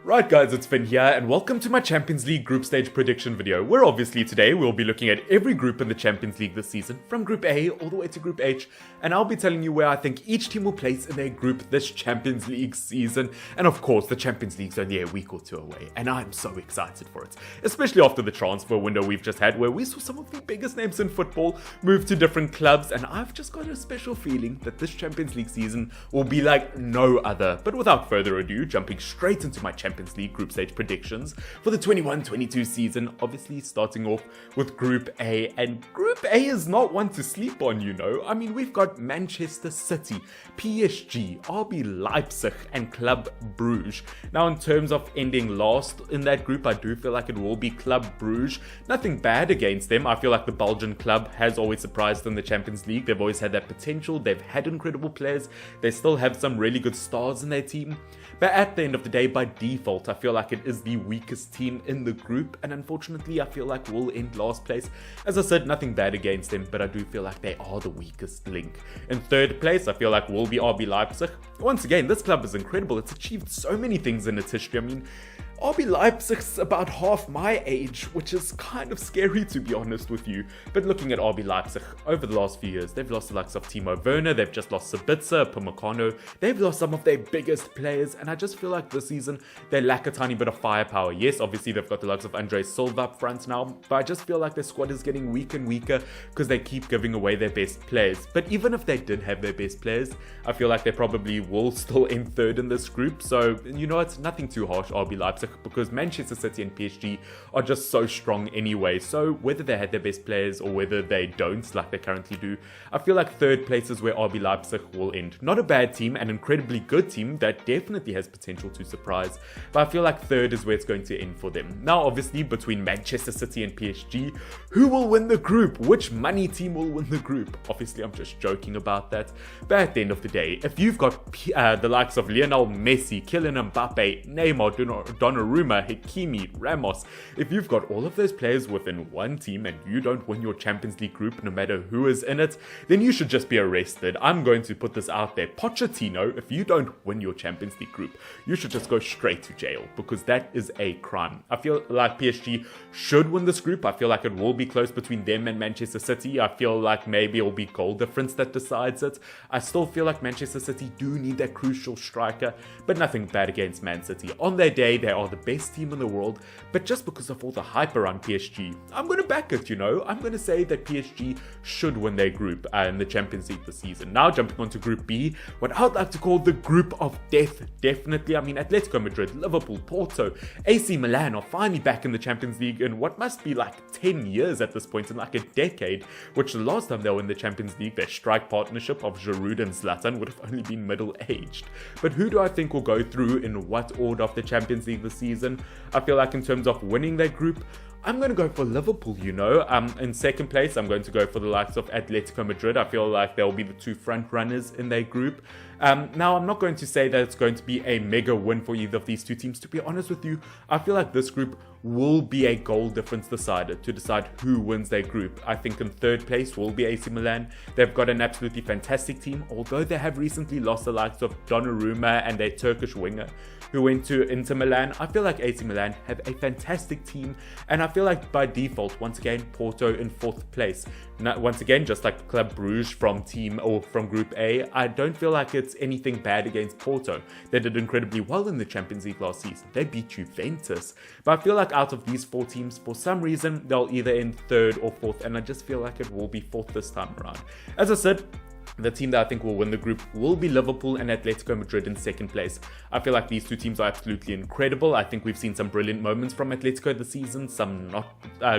Right guys, it's Finn here and welcome to my Champions League group stage prediction video, where obviously today we'll be looking at every group in the Champions League this season, from Group A all the way to Group H, and I'll be telling you where I think each team will place in their group this Champions League season. And of course, the Champions League's only a week or two away, and I'm so excited for it, especially after the transfer window we've just had, where we saw some of the biggest names in football move to different clubs, and I've just got a special feeling that this Champions League season will be like no other. But without further ado, jumping straight into my Champions League group stage predictions for the 21-22 season, obviously starting off with Group A. And Group A is not one to sleep on, you know. I mean, we've got Manchester City, PSG, RB Leipzig and Club Brugge. Now, in terms of ending last in that group, I do feel like it will be Club Brugge. Nothing bad against them. I feel like the Belgian club has always surprised in the Champions League. They've always had that potential. They've had incredible players. They still have some really good stars in their team. But at the end of the day, by default, I feel like it is the weakest team in the group, and unfortunately, I feel like we'll end last place. As I said, nothing bad against them, but I do feel like they are the weakest link. In third place, I feel like we'll be RB Leipzig. Once again, this club is incredible. It's achieved so many things in its history. I mean, RB Leipzig's about half my age, which is kind of scary to be honest with you. But looking at RB Leipzig over the last few years, they've lost the likes of Timo Werner, they've just lost Sabitzer, Pamecano, they've lost some of their biggest players, and I just feel like this season they lack a tiny bit of firepower. Yes, obviously they've got the likes of Andre Silva up front now, but I just feel like their squad is getting weaker and weaker because they keep giving away their best players. But even if they did have their best players, I feel like they probably will still end third in this group. So, you know, it's nothing too harsh, RB Leipzig, because Manchester City and PSG are just so strong anyway. So whether they had their best players or whether they don't, like they currently do, I feel like third place is where RB Leipzig will end. Not a bad team, an incredibly good team that definitely has potential to surprise, but I feel like third is where it's going to end for them. Now, obviously, between Manchester City and PSG, who will win the group? Which money team will win the group? Obviously, I'm just joking about that. But at the end of the day, if you've got the likes of Lionel Messi, Kylian Mbappe, Neymar, Donnarumma, Hakimi, Ramos, if you've got all of those players within one team and you don't win your Champions League group no matter who is in it, then you should just be arrested. I'm going to put this out there. Pochettino, if you don't win your Champions League group, you should just go straight to jail, because that is a crime. I feel like PSG should win this group. I feel like it will be close between them and Manchester City. I feel like maybe it will be goal difference that decides it. I still feel like Manchester City do need that crucial striker, but nothing bad against Man City. On their day, they are the best team in the world, but just because of all the hype around PSG, I'm going to back it, you know. I'm going to say that PSG should win their group in the Champions League this season. Now, jumping on to Group B, what I would like to call the group of death. Definitely, I mean, Atletico Madrid, Liverpool, Porto, AC Milan are finally back in the Champions League in what must be like 10 years at this point, in like a decade, which the last time they were in the Champions League, their strike partnership of Giroud and Zlatan would have only been middle-aged. But who do I think will go through in what order of the Champions League this season? I feel like in terms of winning that group, I'm going to go for Liverpool, you know. In second place, I'm going to go for the likes of Atletico Madrid. I feel like they'll be the two front runners in their group. Now, I'm not going to say that it's going to be a mega win for either of these two teams. To be honest with you, I feel like this group will be a goal difference decider to decide who wins their group. I think in third place will be AC Milan. They've got an absolutely fantastic team, although they have recently lost the likes of Donnarumma and their Turkish winger who went to Inter Milan. I feel like AC Milan have a fantastic team, and I feel like by default, once again, Porto in fourth place. Now, once again, just like Club Brugge from Group A, I don't feel like it's anything bad against Porto. They did incredibly well in the Champions League last season. They beat Juventus. But I feel like out of these four teams, for some reason, they'll either end third or fourth, and I just feel like it will be fourth this time around. As I said, the team that I think will win the group will be Liverpool and Atletico Madrid in second place. I feel like these two teams are absolutely incredible. I think we've seen some brilliant moments from Atletico this season, some not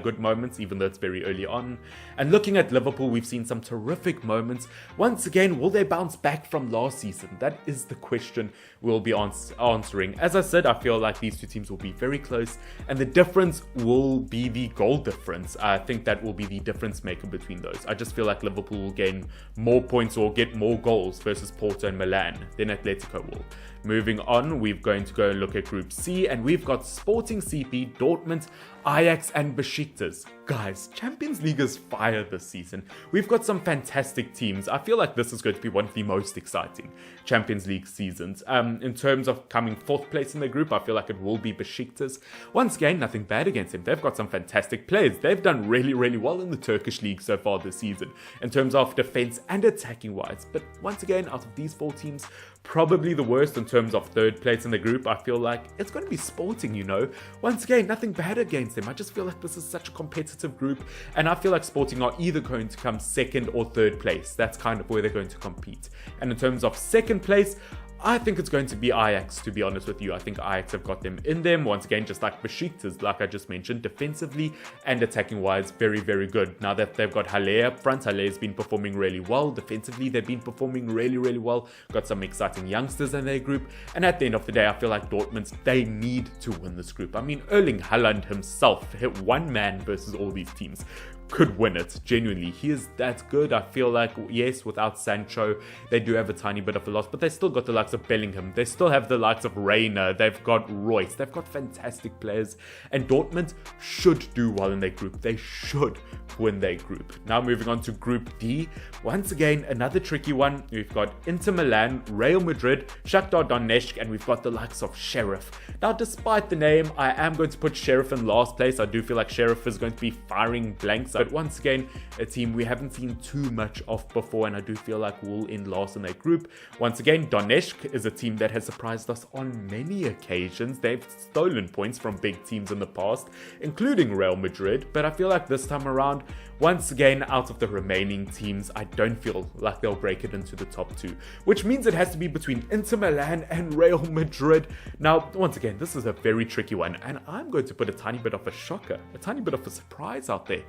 good moments, even though it's very early on. And looking at Liverpool, we've seen some terrific moments. Once again, will they bounce back from last season? That is the question we'll be answering. As I said, I feel like these two teams will be very close, and the difference will be the goal difference. I think that will be the difference maker between those. I just feel like Liverpool will gain more points or get more goals versus Porto and Milan than Atletico will. Moving on, we're going to go and look at Group C, and we've got Sporting CP, Dortmund, Ajax and Besiktas. Guys, Champions League is fire this season. We've got some fantastic teams. I feel like this is going to be one of the most exciting Champions League seasons. In terms of coming 4th place in the group, I feel like it will be Besiktas. Once again, nothing bad against them. They've got some fantastic players. They've done really, really well in the Turkish league so far this season in terms of defense and attacking wise. But once again, out of these 4 teams, probably the worst in terms of 3rd place in the group. I feel like it's going to be Sporting, you know. Once again, nothing bad against them. I just feel like this is such a competitive group, and I feel like Sporting are either going to come 2nd or 3rd place. That's kind of where they're going to compete. And in terms of 2nd place, I think it's going to be Ajax, to be honest with you. I think Ajax have got them in them. Once again, just like Besiktas, like I just mentioned, defensively and attacking-wise, very, very good. Now that they've got Halle up front, Halle has been performing really well. Defensively, they've been performing really, really well. Got some exciting youngsters in their group. And at the end of the day, I feel like Dortmund, they need to win this group. I mean, Erling Haaland himself hit one man versus all these teams. Could win it, genuinely. He is that good. I feel like, yes, without Sancho, they do have a tiny bit of a loss, but they still got the likes of Bellingham. They still have the likes of Reina. They've got Royce. They've got fantastic players, and Dortmund should do well in their group. They should win their group. Now moving on to Group D. Once again, another tricky one. We've got Inter Milan, Real Madrid, Shakhtar Donetsk, and we've got the likes of Sheriff. Now, despite the name, I am going to put Sheriff in last place. I do feel like Sheriff is going to be firing blanks. But once again, a team we haven't seen too much of before, and I do feel like we'll end last in their group. Once again, Donetsk is a team that has surprised us on many occasions. They've stolen points from big teams in the past, including Real Madrid, but I feel like this time around, once again, out of the remaining teams, I don't feel like they'll break it into the top 2, which means it has to be between Inter Milan and Real Madrid. Now, once again, this is a very tricky one, and I'm going to put a tiny bit of a shocker, a tiny bit of a surprise out there.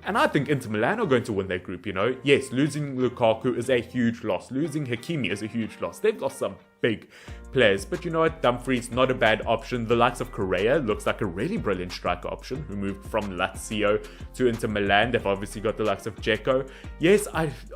And I think Inter Milan are going to win their group, you know. Yes, losing Lukaku is a huge loss. Losing Hakimi is a huge loss. They've lost some big players, but you know what, Dumfries not a bad option. The likes of Correa looks like a really brilliant striker option, who moved from Lazio to Inter Milan. They've obviously got the likes of Dzeko. Yes,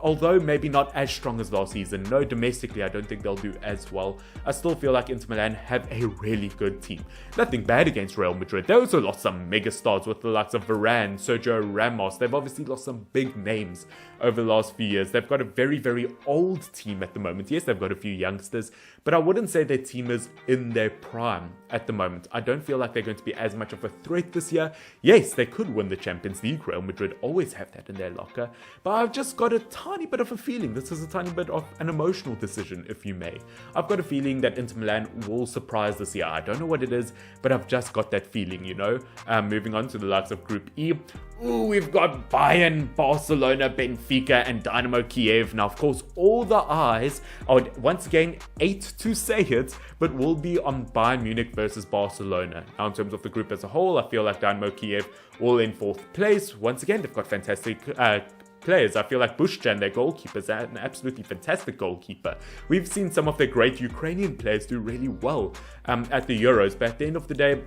although maybe not as strong as last season, no, domestically I don't think they'll do as well. I still feel like Inter Milan have a really good team. Nothing bad against Real Madrid. They also lost some mega stars with the likes of Varane, Sergio Ramos. They've obviously lost some big names over the last few years. They've got a very, very old team at the moment. Yes, they've got a few youngsters, but I wouldn't say their team is in their prime at the moment. I don't feel like they're going to be as much of a threat this year. Yes, they could win the Champions League. Real Madrid always have that in their locker, but I've just got a tiny bit of a feeling. This is a tiny bit of an emotional decision, if you may. I've got a feeling that Inter Milan will surprise this year. I don't know what it is, but I've just got that feeling, you know. Moving on to the likes of Group E. Ooh, we've got Bayern, Barcelona, Benfica, and Dynamo Kiev. Now, of course, all the eyes, I would once again hate to say it, but will be on Bayern Munich versus Barcelona. Now, in terms of the group as a whole, I feel like Dynamo Kiev will in 4th place. Once again, they've got fantastic players. I feel like Bushchan, their goalkeeper, is an absolutely fantastic goalkeeper. We've seen some of their great Ukrainian players do really well at the Euros, but at the end of the day,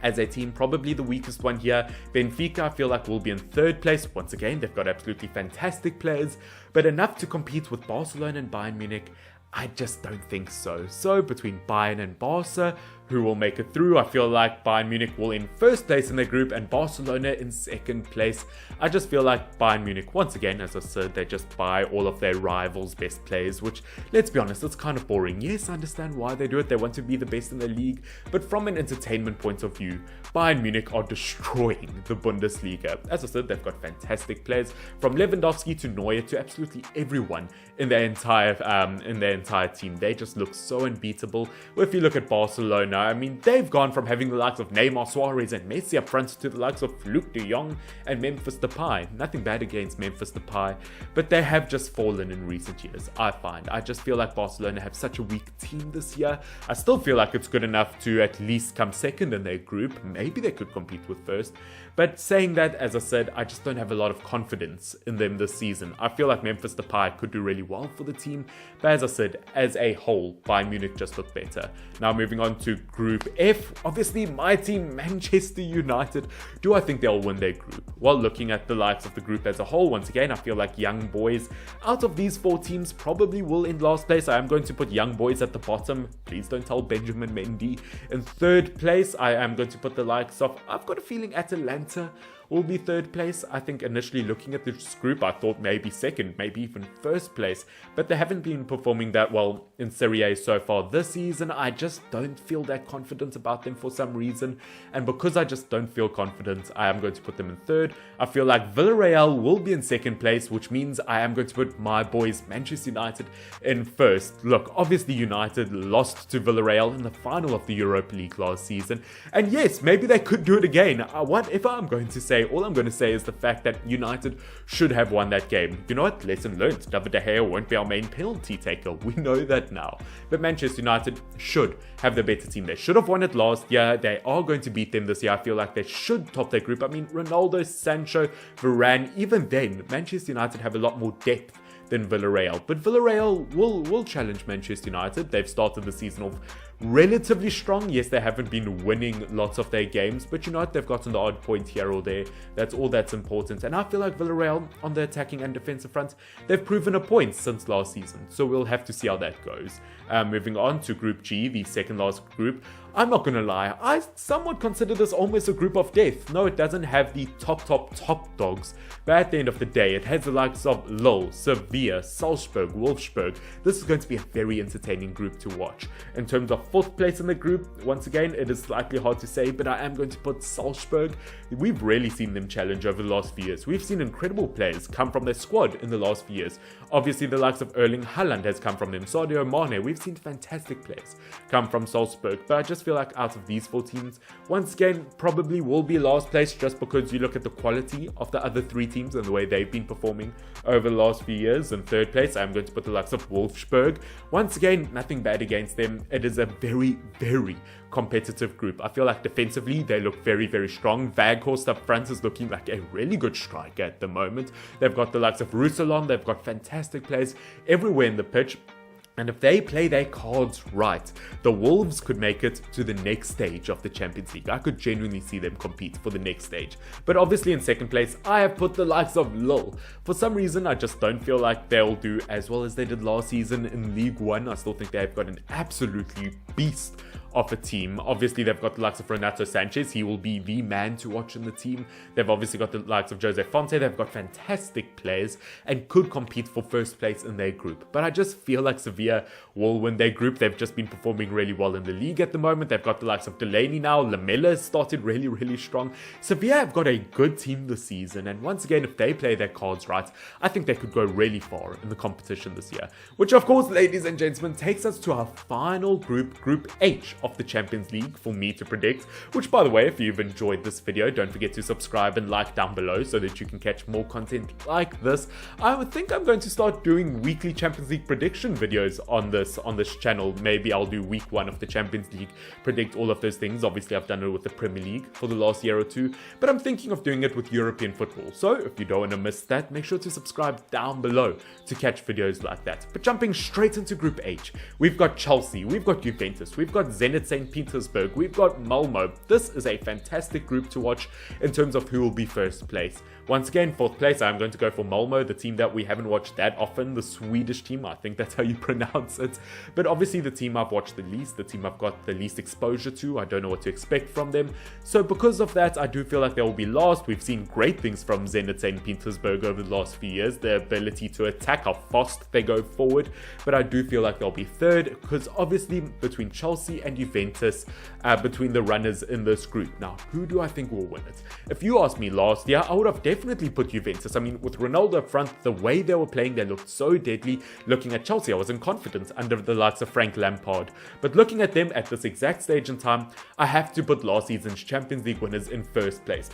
as a team, probably the weakest one here. Benfica, I feel like, will be in 3rd place. Once again, they've got absolutely fantastic players, but enough to compete with Barcelona and Bayern Munich, I just don't think so. So between Bayern and Barca, who will make it through? I feel like Bayern Munich will in 1st place in their group and Barcelona in 2nd place. I just feel like Bayern Munich, once again, as I said, they just buy all of their rivals' best players, which, let's be honest, it's kind of boring. Yes, I understand why they do it. They want to be the best in the league. But from an entertainment point of view, Bayern Munich are destroying the Bundesliga. As I said, they've got fantastic players, from Lewandowski to Neuer to absolutely everyone in their entire team. They just look so unbeatable. Well, if you look at Barcelona, I mean, they've gone from having the likes of Neymar, Suarez, and Messi up front to the likes of Luke de Jong and Memphis Depay. Nothing bad against Memphis Depay, but they have just fallen in recent years, I find. I just feel like Barcelona have such a weak team this year. I still feel like it's good enough to at least come 2nd in their group. Maybe they could compete with 1st. But saying that, as I said, I just don't have a lot of confidence in them this season. I feel like Memphis Depay could do really well for the team, but as I said, as a whole, Bayern Munich just look better. Now moving on to Group F. Obviously, my team, Manchester United. Do I think they'll win their group? Well, looking at the likes of the group as a whole, once again, I feel like Young Boys, out of these 4 teams, probably will in last place. I am going to put Young Boys at the bottom. Please don't tell Benjamin Mendy. In 3rd place, I am going to put the likes of, I've got a feeling Atalanta will be 3rd place. I think initially looking at this group, I thought maybe 2nd, maybe even 1st place, but they haven't been performing that well in Serie A so far this season. I just don't feel that confident about them for some reason, and because I just don't feel confident, I am going to put them in 3rd. I feel like Villarreal will be in 2nd place, which means I am going to put my boys Manchester United in 1st. Look, obviously United lost to Villarreal in the final of the Europa League last season, and yes, maybe they could do it again. Whatever I'm going to say, all I'm going to say is the fact that United should have won that game. You know what? Lesson learned. David De Gea won't be our main penalty taker. We know that now. But Manchester United should have the better team. They should have won it last year. They are going to beat them this year. I feel like they should top their group. I mean, Ronaldo, Sancho, Varane, even then, Manchester United have a lot more depth than Villarreal. But Villarreal will challenge Manchester United. They've started the season off relatively strong. Yes, they haven't been winning lots of their games, but you know what? They've gotten the odd point here or there. That's all that's important. And I feel like Villarreal, on the attacking and defensive front, they've proven a point since last season. So we'll have to see how that goes. Moving on to Group G, the second last group. I'm not going to lie, I somewhat consider this almost a group of death. No, it doesn't have the top dogs, but at the end of the day, it has the likes of Lille, Sevilla, Salzburg, Wolfsburg. This is going to be a very entertaining group to watch. In terms of 4th place in the group, once again, it is slightly hard to say, but I am going to put Salzburg. We've really seen them challenge over the last few years. We've seen incredible players come from their squad in the last few years. Obviously, the likes of haaland has come from them. Sadio Mane, we've seen fantastic players come from Salzburg, but I just feel like out of these 4 teams, once again, probably will be last place just because you look at the quality of the other 3 teams and the way they've been performing over the last few years. In 3rd place, I'm going to put the likes of Wolfsburg. Once again, nothing bad against them. It is a very, very competitive group. I feel like defensively, they look very, very strong. Weghorst up front is looking like a really good striker at the moment. They've got the likes of Roussillon. They've got fantastic players everywhere in the pitch. And if they play their cards right, the Wolves could make it to the next stage of the Champions League. I could genuinely see them compete for the next stage. But obviously in 2nd place, I have put the likes of Lille. For some reason, I just don't feel like they'll do as well as they did last season in League One. I still think they've got an absolutely beast of a team. Obviously, they've got the likes of Renato Sanchez. He will be the man to watch in the team. They've obviously got the likes of Jose Fonte. They've got fantastic players and could compete for 1st place in their group. But I just feel like Sevilla will win their group. They've just been performing really well in the league at the moment. They've got the likes of Delaney now. Lamela has started really, really strong. Sevilla have got a good team this season. And once again, if they play their cards right, I think they could go really far in the competition this year. Which, of course, ladies and gentlemen, takes us to our final group, Group H of the Champions League for me to predict. Which, by the way, if you've enjoyed this video, don't forget to subscribe and like down below so that you can catch more content like this. I would think I'm going to start doing weekly Champions League prediction videos on this channel. Maybe I'll do week 1 of the Champions League, predict all of those things. Obviously, I've done it with the Premier League for the last year or 2, but I'm thinking of doing it with European football. So if you don't want to miss that, make sure to subscribe down below to catch videos like that. But jumping straight into Group H, we've got Chelsea, we've got Juventus, we've got Zenit St. Petersburg, we've got Malmo. This is a fantastic group to watch in terms of who will be 1st place. Once again, 4th place, I'm going to go for Malmo, the team that we haven't watched that often, the Swedish team. I think that's how you pronounce it. But obviously the team I've watched the least, the team I've got the least exposure to. I don't know what to expect from them. So because of that, I do feel like they will be last. We've seen great things from Zenit St. Petersburg over the last few years, their ability to attack, how fast they go forward. But I do feel like they'll be 3rd because obviously between Chelsea and Juventus, between the runners in this group. Now, who do I think will win it? If you asked me last year, I would have definitely put Juventus. I mean, with Ronaldo up front, the way they were playing, they looked so deadly. Looking at Chelsea, I wasn't confident under the likes of Frank Lampard. But looking at them at this exact stage in time, I have to put last season's Champions League winners in 1st place.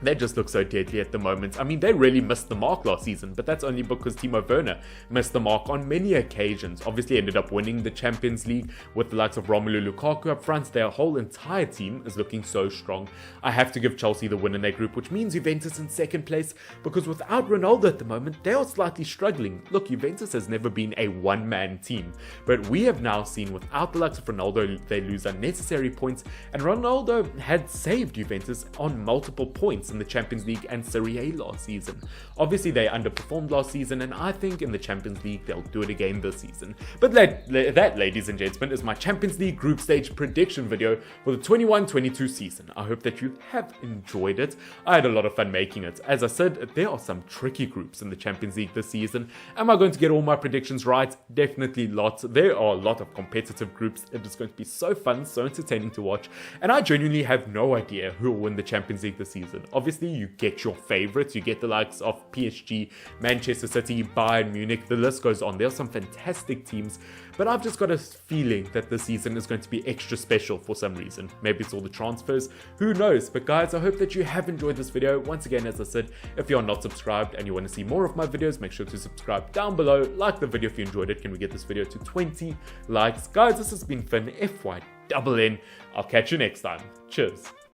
They just look so deadly at the moment. I mean, they really missed the mark last season, but that's only because Timo Werner missed the mark on many occasions. Obviously ended up winning the Champions League with the likes of Romelu Lukaku up front. Their whole entire team is looking so strong. I have to give Chelsea the win in their group, which means Juventus in second place, because without Ronaldo at the moment, they are slightly struggling. Look, Juventus has never been a one-man team, but we have now seen without the likes of Ronaldo, they lose unnecessary points, and Ronaldo had saved Juventus on multiple points in the Champions League and Serie A last season. Obviously they underperformed last season, and I think in the Champions League they'll do it again this season. But that, ladies and gentlemen, is my Champions League group stage prediction video for the 21-22 season. I hope that you have enjoyed it. I had a lot of fun making it. As I said, there are some tricky groups in the Champions League this season. Am I going to get all my predictions right? Definitely lots. There are a lot of competitive groups. It is going to be so fun, so entertaining to watch, and I genuinely have no idea who will win the Champions League this season. Obviously, you get your favorites. You get the likes of PSG, Manchester City, Bayern Munich. The list goes on. There are some fantastic teams, but I've just got a feeling that this season is going to be extra special for some reason. Maybe it's all the transfers. Who knows? But guys, I hope that you have enjoyed this video. Once again, as I said, if you're not subscribed and you want to see more of my videos, make sure to subscribe down below. Like the video if you enjoyed it. Can we get this video to 20 likes? Guys, this has been fun. FY double N. I'll catch you next time. Cheers.